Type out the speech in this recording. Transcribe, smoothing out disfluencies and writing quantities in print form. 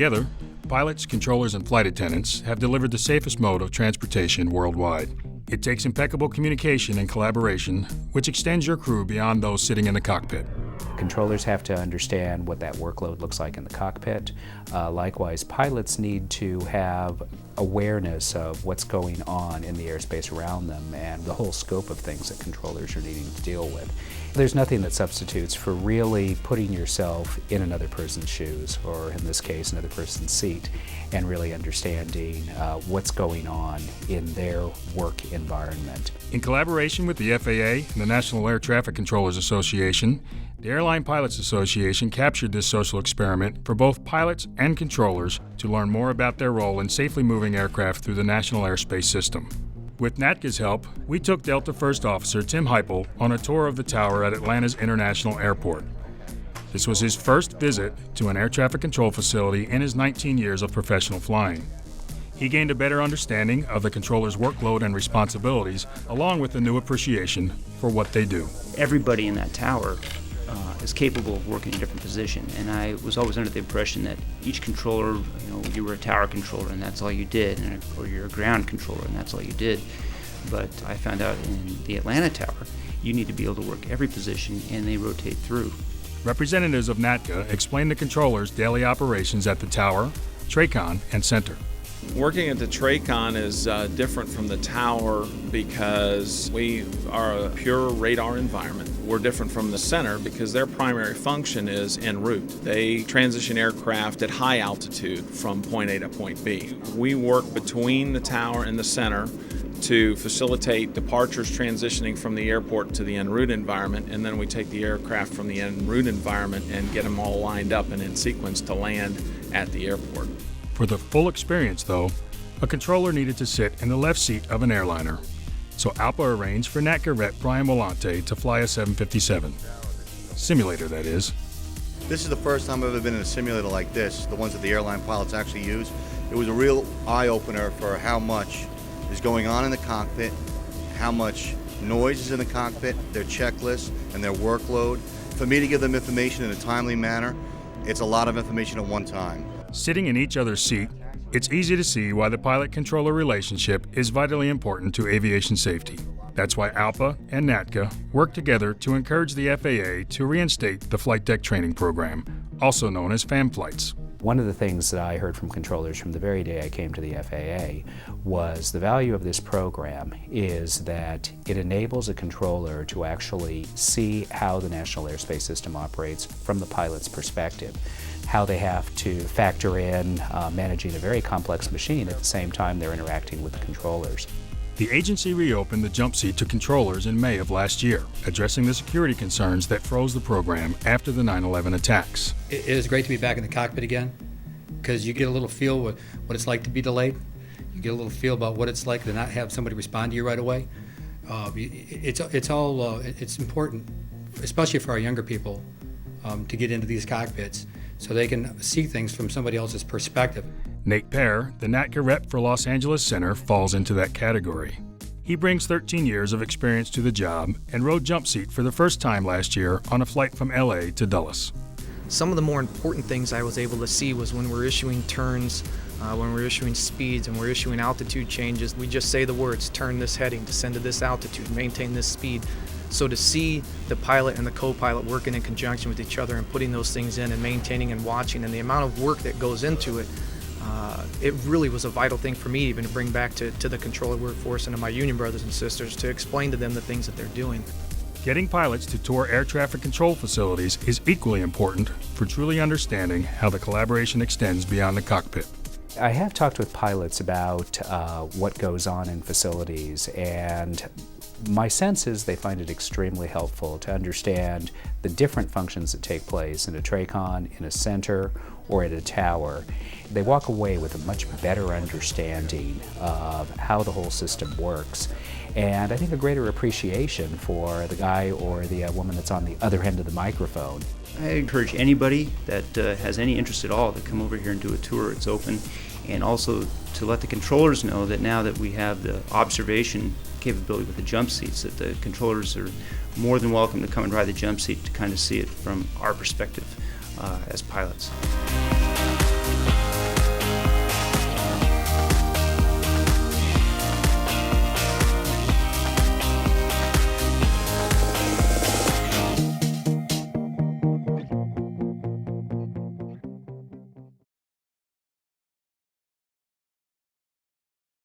Together, pilots, controllers, and flight attendants have delivered the safest mode of transportation worldwide. It takes impeccable communication and collaboration, which extends your crew beyond those sitting in the cockpit. Controllers have to understand what that workload looks like in the cockpit. Likewise, pilots need to have awareness of what's going on in the airspace around them and the whole scope of things that controllers are needing to deal with. There's nothing that substitutes for really putting yourself in another person's shoes, or in this case, another person's seat, and really understanding what's going on in their work environment. In collaboration with the FAA and the National Air Traffic Controllers Association, the Airline Pilots Association captured this social experiment for both pilots and controllers to learn more about their role in safely moving aircraft through the national airspace system. With NATCA's help, we took Delta First Officer Tim Heupel on a tour of the tower at Atlanta's International Airport. This was his first visit to an air traffic control facility in his 19 years of professional flying. He gained a better understanding of the controller's workload and responsibilities, along with a new appreciation for what they do. Everybody in that tower is capable of working in a different position, and I was always under the impression that each controller, you were a tower controller and that's all you did, or you're a ground controller and that's all you did. But I found out in the Atlanta tower, you need to be able to work every position, and they rotate through. Representatives of NATCA explained the controller's daily operations at the tower, TRACON, and center. Working at the TRACON is different from the tower because we are a pure radar environment. We're different from the center because their primary function is en route. They transition aircraft at high altitude from point A to point B. We work between the tower and the center to facilitate departures transitioning from the airport to the en route environment, and then we take the aircraft from the en route environment and get them all lined up and in sequence to land at the airport. For the full experience, though, a controller needed to sit in the left seat of an airliner. So ALPA arranged for NATCA Rep Brian Volante to fly a 757. Simulator, that is. This is the first time I've ever been in a simulator like this, the ones that the airline pilots actually use. It was a real eye-opener for how much is going on in the cockpit, how much noise is in the cockpit, their checklist, and their workload. For me to give them information in a timely manner, it's a lot of information at one time. Sitting in each other's seat, it's easy to see why the pilot-controller relationship is vitally important to aviation safety. That's why ALPA and NATCA work together to encourage the FAA to reinstate the flight deck training program, also known as FAM flights. One of the things that I heard from controllers from the very day I came to the FAA was the value of this program is that it enables a controller to actually see how the National Airspace System operates from the pilot's perspective, how they have to factor in managing a very complex machine at the same time they're interacting with the controllers. The agency reopened the jump seat to controllers in May of last year, addressing the security concerns that froze the program after the 9/11 attacks. It is great to be back in the cockpit again, because you get a little feel what it's like to be delayed. You get a little feel about what it's like to not have somebody respond to you right away. It's important, especially for our younger people, to get into these cockpits so they can see things from somebody else's perspective. Nate Pear, the NATCA rep for Los Angeles Center, falls into that category. He brings 13 years of experience to the job and rode jump seat for the first time last year on a flight from LA to Dulles. Some of the more important things I was able to see was when we're issuing turns, when we're issuing speeds, and we're issuing altitude changes. We just say the words, turn this heading, descend to this altitude, maintain this speed. So to see the pilot and the co-pilot working in conjunction with each other and putting those things in and maintaining and watching, and the amount of work that goes into it, it really was a vital thing for me even to bring back to the controller workforce and to my union brothers and sisters to explain to them the things that they're doing. Getting pilots to tour air traffic control facilities is equally important for truly understanding how the collaboration extends beyond the cockpit. I have talked with pilots about what goes on in facilities, and my sense is they find it extremely helpful to understand the different functions that take place in a TRACON, in a center, or at a tower. They walk away with a much better understanding of how the whole system works, and I think a greater appreciation for the guy or the woman that's on the other end of the microphone. I encourage anybody that has any interest at all to come over here and do a tour. It's open, and also to let the controllers know that now that we have the observation capability with the jump seats, that the controllers are more than welcome to come and ride the jump seat to kind of see it from our perspective as pilots.